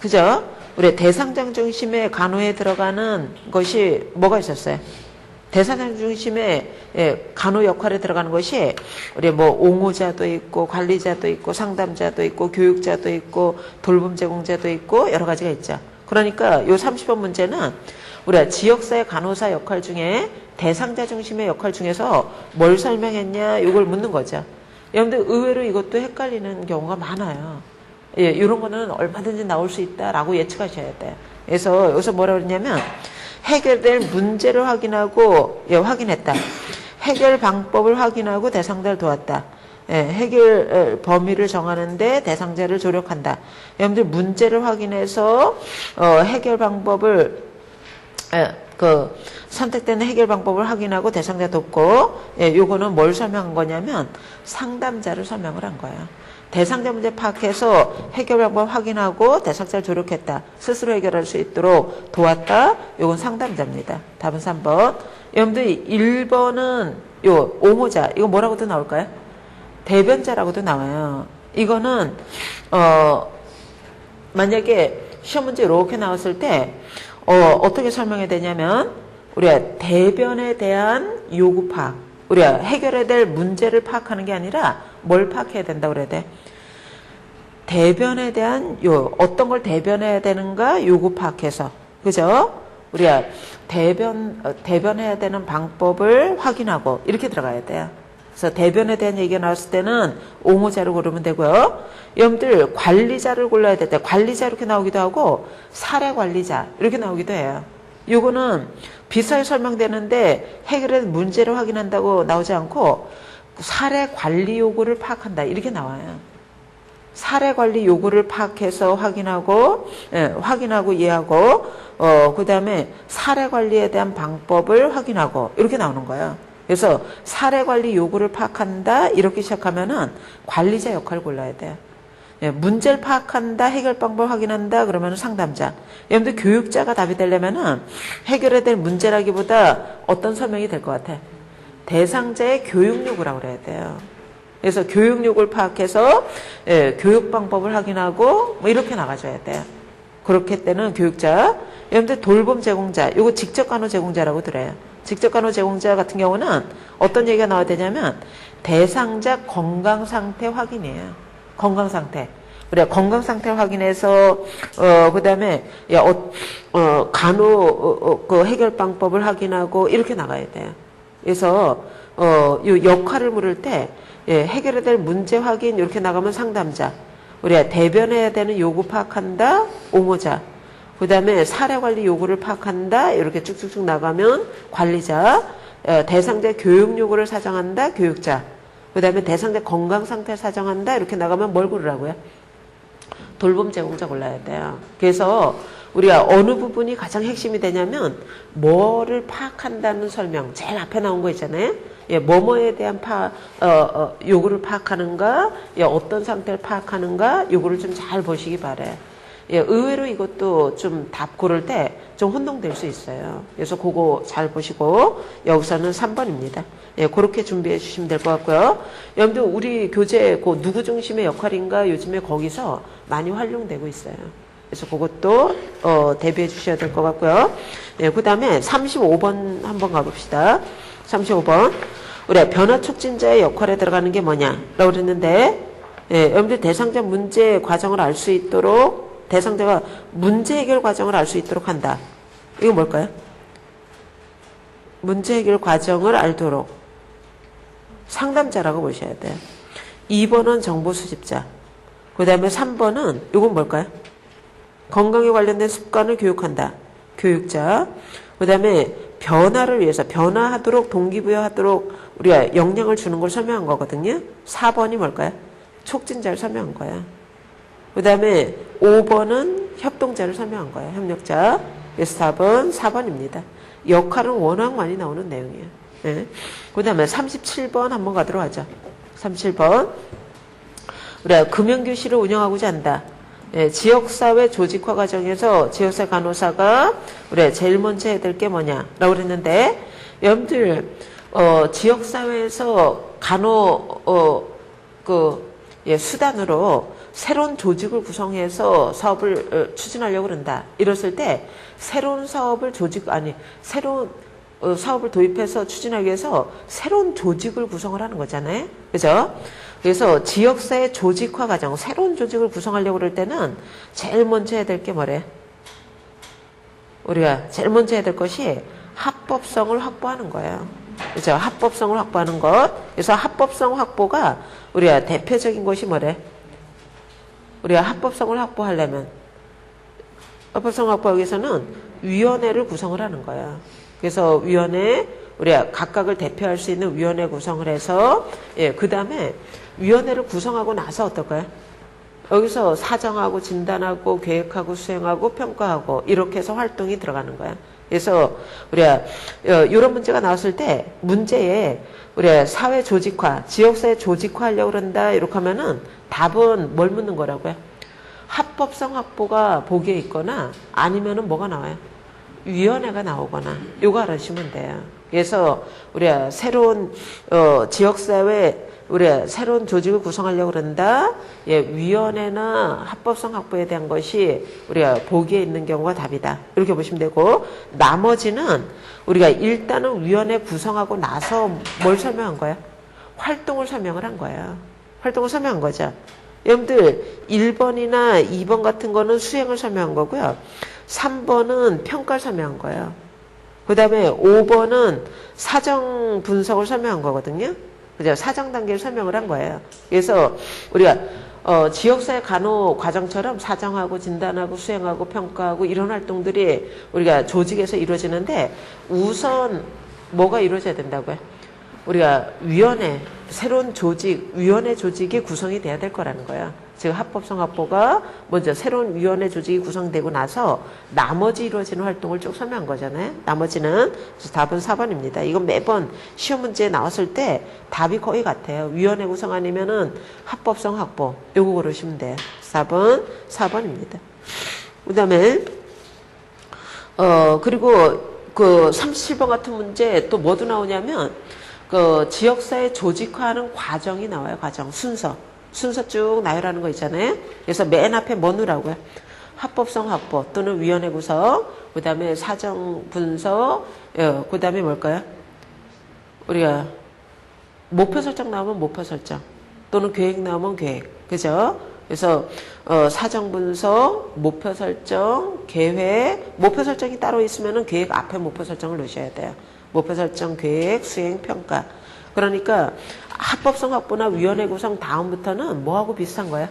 A: 그죠? 우리 대상자 중심의 간호에 들어가는 것이 뭐가 있었어요? 대상자 중심의 간호 역할에 들어가는 것이 우리 옹호자도 있고 관리자도 있고 상담자도 있고 교육자도 있고 돌봄 제공자도 있고 여러 가지가 있죠. 그러니까 요 30번 문제는 우리가 지역사회 간호사 역할 중에 대상자 중심의 역할 중에서 뭘 설명했냐 이걸 묻는 거죠. 여러분들 의외로 이것도 헷갈리는 경우가 많아요. 예, 이런 거는 얼마든지 나올 수 있다라고 예측하셔야 돼요. 그래서 여기서 뭐라 그러냐면 해결될 문제를 확인하고 확인했다. 해결 방법을 확인하고 대상자를 도왔다. 예, 해결 범위를 정하는데 대상자를 조력한다. 여러분들 문제를 확인해서 해결 방법을 선택되는 해결 방법을 확인하고 대상자 돕고 요거는 뭘 설명한 거냐면 상담자를 설명을 한 거예요. 대상자 문제 파악해서 해결 방법 확인하고 대상자를 조력했다. 스스로 해결할 수 있도록 도왔다. 요건 상담자입니다. 답은 3번. 여러분들 1번은 요 옹호자. 이거 뭐라고도 나올까요? 대변자라고도 나와요. 이거는 만약에 시험 문제 이렇게 나왔을 때 어떻게 설명해야 되냐면 우리가 대변에 대한 요구 파악. 우리가 해결해야 될 문제를 파악하는 게 아니라 뭘 파악해야 된다고 그래야 돼? 대변에 대한 어떤 걸 대변해야 되는가 요구 파악해서. 그죠? 우리가 대변해야 되는 방법을 확인하고 이렇게 들어가야 돼요. 그래서 대변에 대한 얘기가 나왔을 때는 옹호자를 고르면 되고요. 여러분들 관리자를 골라야 될 때 관리자 이렇게 나오기도 하고 사례 관리자 이렇게 나오기도 해요. 요거는 비슷하게 설명되는데 해결의 문제를 확인한다고 나오지 않고 사례 관리 요구를 파악한다 이렇게 나와요. 사례 관리 요구를 파악해서 확인하고 이해하고 그 다음에 사례 관리에 대한 방법을 확인하고 이렇게 나오는 거예요. 그래서 사례 관리 요구를 파악한다 이렇게 시작하면은 관리자 역할을 골라야 돼요. 문제를 파악한다, 해결 방법을 확인한다, 그러면 상담자. 여러분들 교육자가 답이 되려면은 해결해야 될 문제라기보다 어떤 설명이 될 것 같아? 대상자의 교육 요구라고 그래야 돼요. 그래서 교육 요구를 파악해서 교육 방법을 확인하고 이렇게 나가줘야 돼요. 그렇게 때는 교육자. 여러분들 돌봄 제공자, 이거 직접 간호 제공자라고 들어요. 직접 간호 제공자 같은 경우는 어떤 얘기가 나와야 되냐면 대상자 건강 상태 확인이에요. 건강 상태. 우리가 건강 상태를 확인해서 그다음에 간호 그 해결 방법을 확인하고 이렇게 나가야 돼요. 그래서 이 역할을 물을 때 해결해야 될 문제 확인 이렇게 나가면 상담자. 우리가 대변해야 되는 요구 파악한다. 옹호자. 그다음에 사례 관리 요구를 파악한다. 이렇게 쭉쭉쭉 나가면 관리자. 대상자 교육 요구를 사정한다. 교육자. 그 다음에 대상자 건강 상태 사정한다. 이렇게 나가면 뭘 고르라고요? 돌봄 제공자 골라야 돼요. 그래서 우리가 어느 부분이 가장 핵심이 되냐면 뭐를 파악한다는 설명. 제일 앞에 나온 거 있잖아요. 뭐뭐에 대한 요구를 파악하는가, 어떤 상태를 파악하는가, 요구를 좀 잘 보시기 바래요. 의외로 이것도 좀 답 고를 때 좀 혼동될 수 있어요. 그래서 그거 잘 보시고 여기서는 3번입니다. 그렇게 준비해 주시면 될 것 같고요. 여러분들 우리 교재 누구 중심의 역할인가 요즘에 거기서 많이 활용되고 있어요. 그래서 그것도 대비해 주셔야 될 것 같고요. 그 다음에 35번 한번 가봅시다. 35번. 우리가 변화 촉진자의 역할에 들어가는 게 뭐냐라고 그랬는데 여러분들 대상자 문제 과정을 알 수 있도록 대상자가 문제 해결 과정을 알 수 있도록 한다. 이거 뭘까요? 문제 해결 과정을 알도록 상담자라고 보셔야 돼요. 2번은 정보 수집자. 그 다음에 3번은 이건 뭘까요?
B: 건강에 관련된 습관을 교육한다. 교육자. 그 다음에 변화를 위해서 변화하도록 동기부여하도록 우리가 영향을 주는 걸 설명한 거거든요. 4번이 뭘까요? 촉진자를 설명한 거야. 그 다음에 5번은 협동자를 설명한 거야. 협력자. 그래서 답은 4번입니다. 역할은 워낙 많이 나오는 내용이에요. 네. 그 다음에 37번 한번 가도록 하죠. 37번. 우리가 금연교실을 운영하고자 한다. 예, 지역사회 조직화 과정에서 지역사회 간호사가 우리가 제일 먼저 해야 될 게 뭐냐라고 그랬는데, 여러분들 지역사회에서 수단으로 새로운 조직을 구성해서 사업을 추진하려고 그런다. 이랬을 때 새로운 사업을 새로운 사업을 도입해서 추진하기 위해서 새로운 조직을 구성을 하는 거잖아요. 그죠? 그래서 지역사회 조직화 과정, 새로운 조직을 구성하려고 그럴 때는 제일 먼저 해야 될 게 뭐래? 우리가 제일 먼저 해야 될 것이 합법성을 확보하는 거예요. 그죠? 합법성을 확보하는 것. 그래서 합법성 확보가 우리가 대표적인 것이 뭐래? 우리가 합법성을 확보하려면, 합법성 확보하기 위해서는 위원회를 구성을 하는 거야. 그래서 위원회, 우리가 각각을 대표할 수 있는 위원회 구성을 해서, 예, 그 다음에 위원회를 구성하고 나서 어떨까요? 여기서 사정하고 진단하고 계획하고 수행하고 평가하고 이렇게 해서 활동이 들어가는 거야. 그래서 우리가 이런 문제가 나왔을 때 문제에 우리가 사회 조직화, 지역사회 조직화 하려고 그런다 이렇게 하면은 답은 뭘 묻는 거라고요? 합법성 확보가 보기에 있거나 아니면은 뭐가 나와요? 위원회가 나오거나 요거 알아주시면 돼요. 그래서 우리가 새로운 지역사회 우리가 새로운 조직을 구성하려고 그런다. 예, 위원회나 합법성 확보에 대한 것이 우리가 보기에 있는 경우가 답이다. 이렇게 보시면 되고, 나머지는 우리가 일단은 위원회 구성하고 나서 뭘 설명한 거야? 활동을 설명을 한 거야. 활동을 설명한 거죠. 여러분들 1번이나 2번 같은 거는 수행을 설명한 거고요. 3번은 평가를 설명한 거예요. 그 다음에 5번은 사정 분석을 설명한 거거든요. 그죠? 사정 단계를 설명을 한 거예요. 그래서 우리가 지역사회 간호 과정처럼 사정하고 진단하고 수행하고 평가하고 이런 활동들이 우리가 조직에서 이루어지는데 우선 뭐가 이루어져야 된다고요? 우리가 위원회, 새로운 조직, 위원회 조직이 구성이 돼야 될 거라는 거야. 즉 합법성 확보가 먼저 새로운 위원회 조직이 구성되고 나서 나머지 이루어지는 활동을 쭉 설명한 거잖아요. 나머지는 답은 4번입니다. 이건 매번 시험 문제에 나왔을 때 답이 거의 같아요. 위원회 구성 아니면은 합법성 확보. 요거 고르시면 돼요. 4번입니다. 그 다음에 그리고 그 37번 같은 문제 또 뭐도 나오냐면 그 지역사회 조직화하는 과정이 나와요. 과정, 순서 쭉 나열하는 거 있잖아요. 그래서 맨 앞에 뭐 넣으라고요? 합법성 확보 또는 위원회 구성, 그 다음에 사정 분석, 그 다음에 뭘까요? 우리가 목표 설정 나오면 목표 설정 또는 계획 나오면 계획. 그죠? 그래서 사정 분석, 목표 설정, 계획, 목표 설정이 따로 있으면은 계획 앞에 목표 설정을 넣으셔야 돼요. 목표 설정, 계획, 수행, 평가. 그러니까 합법성 확보나 위원회 구성 다음부터는 뭐하고 비슷한 거야?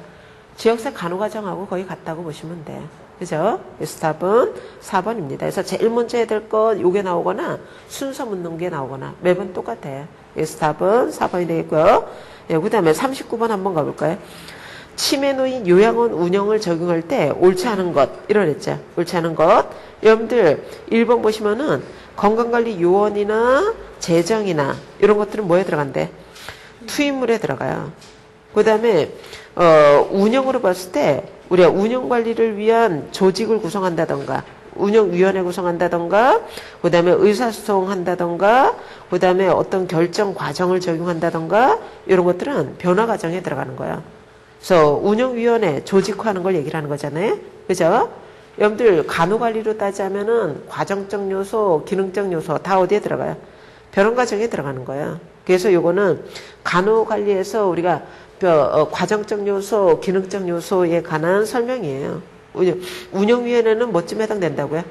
B: 지역사회 간호과정하고 거의 같다고 보시면 돼요. 그죠? 그래서 답은 4번입니다. 그래서 제일 먼저 해야 될 것 요게 나오거나 순서 묻는 게 나오거나 매번 똑같아요. 그래서 답은 4번이 되겠고요. 예, 그 다음에 39번 한번 가볼까요? 치매 노인 요양원 운영을 적용할 때 옳지 않은 것 이러랬죠. 옳지 않은 것. 여러분들 1번 보시면은 건강관리 요원이나 재정이나 이런 것들은 뭐에 들어간대? 투입물에 들어가요. 그 다음에 운영으로 봤을 때 우리가 운영관리를 위한 조직을 구성한다던가 운영위원회 구성한다던가 그 다음에 의사소통한다던가 그 다음에 어떤 결정 과정을 적용한다던가 이런 것들은 변화 과정에 들어가는 거예요. 그래서 운영위원회 조직화하는 걸 얘기를 하는 거잖아요. 그죠? 여러분들 간호관리로 따지면은 과정적 요소, 기능적 요소 다 어디에 들어가요? 변화 과정에 들어가는 거예요. 그래서 요거는 간호관리에서 우리가 과정적 요소, 기능적 요소에 관한 설명이에요. 운영위원회는 뭐쯤 해당된다고요?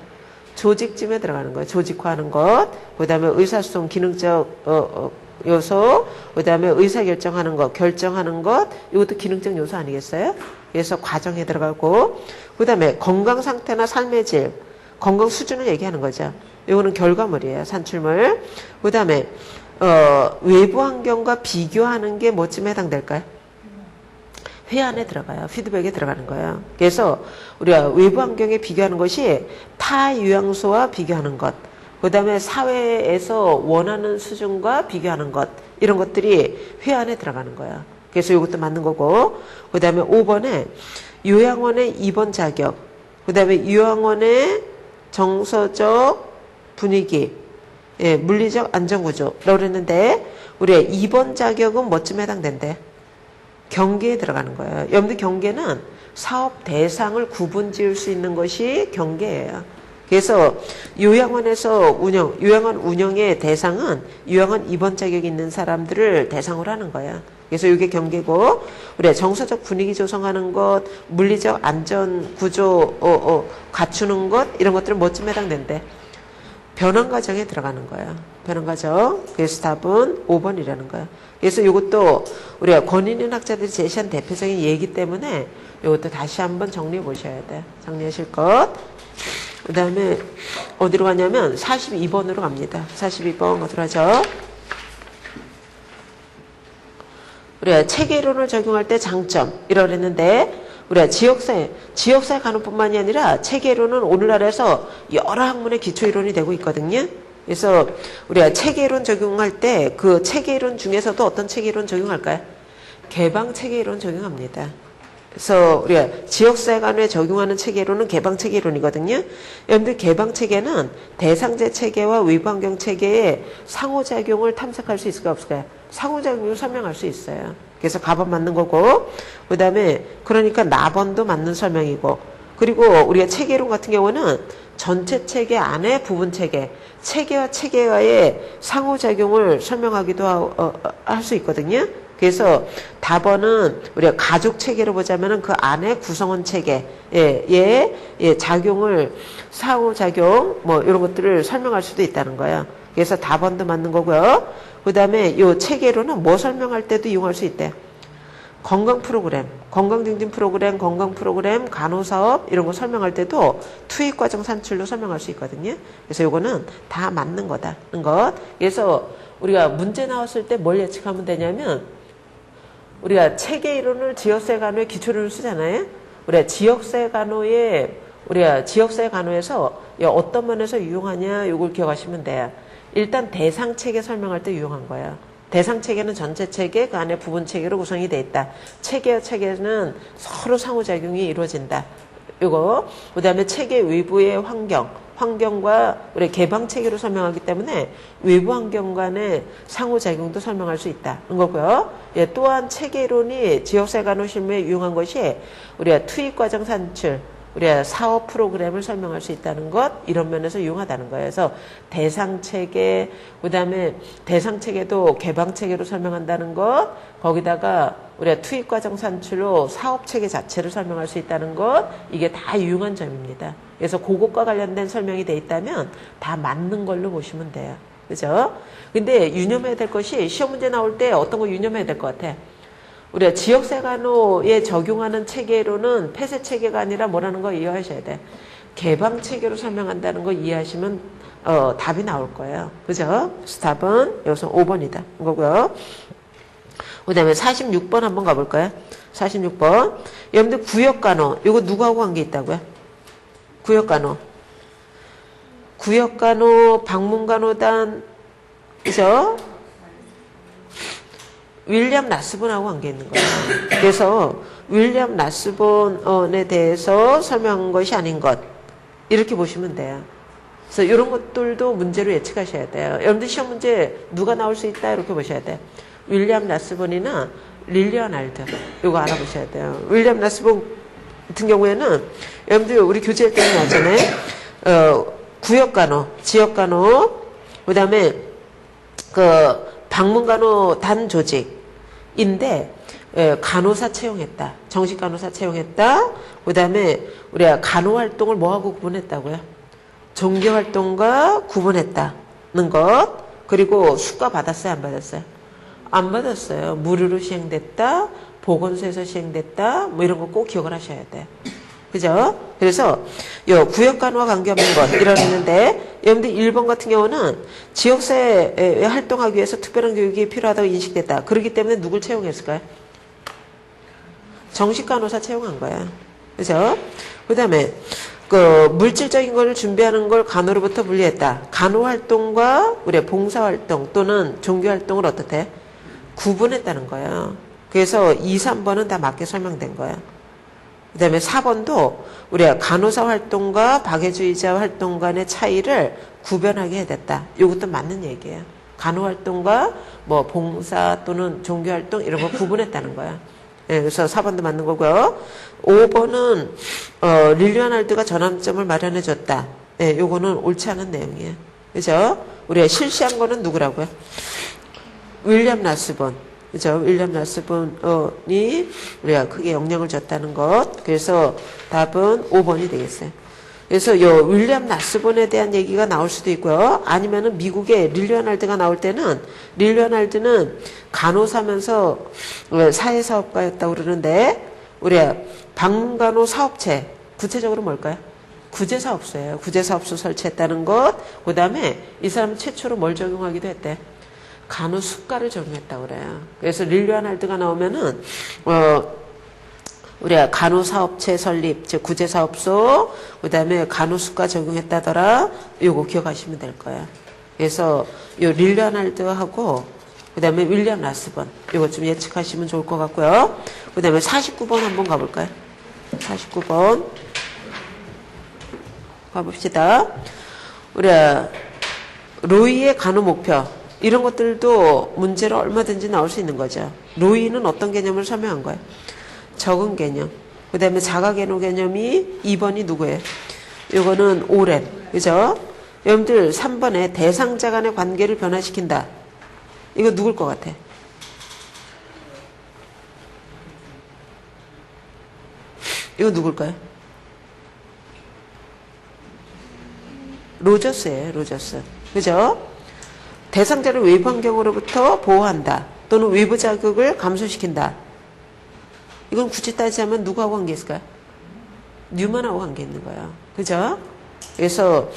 B: 조직쯤에 들어가는 거예요. 조직화하는 것. 그 다음에 의사소통, 기능적 요소, 그 다음에 의사결정하는 것, 결정하는 것, 이것도 기능적 요소 아니겠어요? 그래서 과정에 들어가고, 그 다음에 건강 상태나 삶의 질, 건강 수준을 얘기하는 거죠. 이거는 결과물이에요. 산출물. 그 다음에 외부 환경과 비교하는 게 뭐쯤에 해당될까요? 회 안에 들어가요. 피드백에 들어가는 거예요. 그래서 우리가 외부 환경에 비교하는 것이 타 유형소와 비교하는 것, 그 다음에 사회에서 원하는 수준과 비교하는 것, 이런 것들이 회 안에 들어가는 거예요. 그래서 이것도 맞는 거고, 그 다음에 5번에 요양원의 입원 자격, 그 다음에 요양원의 정서적 분위기, 예, 물리적 안전구조, 그랬는데, 우리의 입원 자격은 뭐쯤 해당된대? 경계에 들어가는 거예요. 여러분들 경계는 사업 대상을 구분 지을 수 있는 것이 경계예요. 그래서 요양원에서 요양원 운영의 대상은 요양원 입원 자격이 있는 사람들을 대상으로 하는 거야. 그래서 이게 경계고, 우리 정서적 분위기 조성하는 것, 물리적 안전 구조 갖추는 것, 이런 것들은 뭐쯤 해당된대? 변환 과정에 들어가는 거야. 변환 과정. 그래서 답은 5번이라는 거야. 그래서 이것도 우리가 권위있는 학자들이 제시한 대표적인 예이기 때문에 이것도 다시 한번 정리해 보셔야 돼. 정리하실 것. 그 다음에 어디로 가냐면 42번으로 갑니다. 42번 어디로 하죠? 우리가 체계이론을 적용할 때 장점 이러랬는데, 우리가 지역사회 간호뿐만이 아니라 체계이론은 오늘날에서 여러 학문의 기초이론이 되고 있거든요. 그래서 우리가 체계이론 적용할 때 그 체계이론 중에서도 어떤 체계이론 적용할까요? 개방 체계이론 적용합니다. 그래서 우리가 지역사회 간호에 적용하는 체계론은 개방 체계론이거든요. 여러분들 개방 체계는 대상제 체계와 외부환경 체계의 상호작용을 탐색할 수 있을까 없을까요? 상호작용을 설명할 수 있어요. 그래서 가번 맞는 거고, 그 다음에 그러니까 나번도 맞는 설명이고, 그리고 우리가 체계론 같은 경우는 전체 체계 안에 부분 체계, 체계와 체계와의 상호작용을 설명하기도 할 수 있거든요. 그래서 답번은 우리가 가족 체계로 보자면은 그 안에 구성원 체계, 작용을, 상호작용, 뭐, 이런 것들을 설명할 수도 있다는 거예요. 그래서 답번도 맞는 거고요. 그 다음에 요 체계로는 뭐 설명할 때도 이용할 수 있대요. 건강 프로그램, 건강증진 프로그램, 건강 프로그램, 간호사업, 이런 거 설명할 때도 투입과정 산출로 설명할 수 있거든요. 그래서 요거는 다 맞는 거다는 것. 그래서 우리가 문제 나왔을 때 뭘 예측하면 되냐면, 우리가 체계 이론을 지역사회 간호의 기초론을 쓰잖아요. 우리가 지역사회 간호에서 어떤 면에서 유용하냐, 요걸 기억하시면 돼요. 일단 대상 체계 설명할 때 유용한 거예요. 대상 체계는 전체 체계, 그 안에 부분 체계로 구성이 돼 있다. 체계와 체계는 서로 상호작용이 이루어진다. 요거. 그 다음에 체계 외부의 환경과 우리 개방 체계로 설명하기 때문에 외부 환경 간의 상호작용도 설명할 수 있다는 거고요. 예, 또한 체계론이 지역사회 간호 실무에 유용한 것이 우리가 투입과정 산출, 우리가 사업 프로그램을 설명할 수 있다는 것, 이런 면에서 유용하다는 거예요. 그래서 대상 체계, 그 다음에 대상 체계도 개방 체계로 설명한다는 것, 거기다가 우리가 투입 과정 산출로 사업 체계 자체를 설명할 수 있다는 것, 이게 다 유용한 점입니다. 그래서 그것과 관련된 설명이 돼 있다면 다 맞는 걸로 보시면 돼요. 그죠? 근데 유념해야 될 것이 시험 문제 나올 때 어떤 거 유념해야 될 것 같아? 우리가 지역사회 간호에 적용하는 체계로는 폐쇄 체계가 아니라 뭐라는 거 이해하셔야 돼. 개방 체계로 설명한다는 거 이해하시면 답이 나올 거예요. 그죠? 답은 여기서 5번이다. 이거고요. 그 다음에 46번 한번 가볼까요? 46번. 여러분들 구역간호. 이거 누구하고 관계 있다고요? 구역간호. 구역간호, 방문간호단, 그죠? 윌리엄 라스본하고 관계 있는 거예요. 그래서 윌리엄 라스본에 대해서 설명한 것이 아닌 것, 이렇게 보시면 돼요. 그래서 이런 것들도 문제로 예측하셔야 돼요. 여러분들 시험 문제 누가 나올 수 있다 이렇게 보셔야 돼요. 윌리엄 라스본이나 릴리언 알드, 이거 알아보셔야 돼요. 윌리엄 라스본 같은 경우에는 여러분들 우리 교재할 때는 나왔잖아요. 구역간호, 지역간호, 그 다음에 방문간호 단 조직인데 간호사 채용했다. 정식 간호사 채용했다. 그 다음에 우리가 간호활동을 뭐하고 구분했다고요? 종교활동과 구분했다는 것. 그리고 수가 받았어요, 안 받았어요? 안 받았어요. 무료로 시행됐다, 보건소에서 시행됐다, 뭐 이런 거 꼭 기억을 하셔야 돼. 그죠? 그래서 요 구역간호와 관계없는 것 이러는데 여러분들 1번 같은 경우는 지역사회에 활동하기 위해서 특별한 교육이 필요하다고 인식됐다. 그렇기 때문에 누굴 채용했을까요? 정식 간호사 채용한 거야. 그죠? 그 다음에 그 물질적인 걸 준비하는 걸 간호로부터 분리했다. 간호 활동과 우리의 봉사 활동 또는 종교 활동을 어떻게 구분했다는 거예요. 그래서 2, 3번은 다 맞게 설명된 거야. 그 다음에 4번도 우리가 간호사 활동과 박애주의자 활동 간의 차이를 구별하게 해야 됐다. 이것도 맞는 얘기예요. 간호 활동과 뭐 봉사 또는 종교 활동 이런 거 구분했다는 거야. 예, 그래서 4번도 맞는 거고요. 5번은 릴리안 할드가 전환점을 마련해 줬다. 예, 요거는 옳지 않은 내용이에요. 그죠? 우리가 실시한 거는 누구라고요? 윌리엄 라스본. 그죠? 윌리엄 라스본이 우리가 크게 영향을 줬다는 것. 그래서 답은 5번이 되겠어요. 그래서 요 윌리엄 라스본에 대한 얘기가 나올 수도 있고요. 아니면은 미국에 릴리안 할드가 나올 때는 릴리안 할드는 간호사면서 사회사업가였다고 그러는데 우리가 방문간호 사업체 구체적으로 뭘까요? 구제사업소예요. 구제사업소 설치했다는 것. 그 다음에 이 사람 최초로 뭘 적용하기도 했대? 간호 수가를 적용했다고 그래요. 그래서 릴리안 할드가 나오면은 우리가 간호사업체 설립, 즉 구제사업소, 그 다음에 간호수가 적용했다더라. 요거 기억하시면 될 거예요. 그래서 요 릴리안 할드하고 그 다음에 윌리엄 라스본 요거 좀 예측하시면 좋을 것 같고요. 그 다음에 49번 한번 가볼까요? 49번 가봅시다. 우리가 로이의 간호 목표 이런 것들도 문제로 얼마든지 나올 수 있는 거죠. 로이는 어떤 개념을 설명한 거예요? 적응 개념. 그 다음에 자가 개노 개념이 2번이 누구예요? 이거는 오랜. 그죠? 여러분들 3번에 대상자 간의 관계를 변화시킨다. 이거 누굴 것 같아? 이거 누굴까요? 로저스예요. 로저스. 그죠? 대상자를 외부 환경으로부터 보호한다. 또는 외부 자극을 감소시킨다. 이건 굳이 따지자면 누구하고 관계 있을까요? 뉴먼하고 관계 있는 거예요. 그죠? 그래서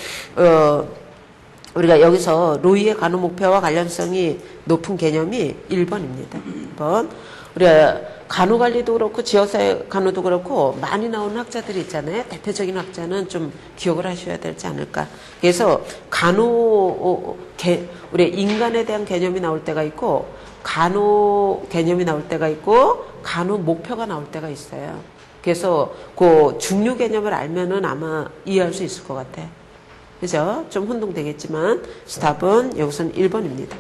B: 우리가 여기서 로이의 간호 목표와 관련성이 높은 개념이 1번입니다. 1번. 우리가 간호관리도 그렇고 지역사회 간호도 그렇고 많이 나오는 학자들이 있잖아요. 대표적인 학자는 좀 기억을 하셔야 되지 않을까. 그래서 우리 인간에 대한 개념이 나올 때가 있고 간호 개념이 나올 때가 있고 간호 목표가 나올 때가 있어요. 그래서 그 중요 개념을 알면은 아마 이해할 수 있을 것 같아. 그죠? 좀 혼동되겠지만 답은 여기서는 1번입니다.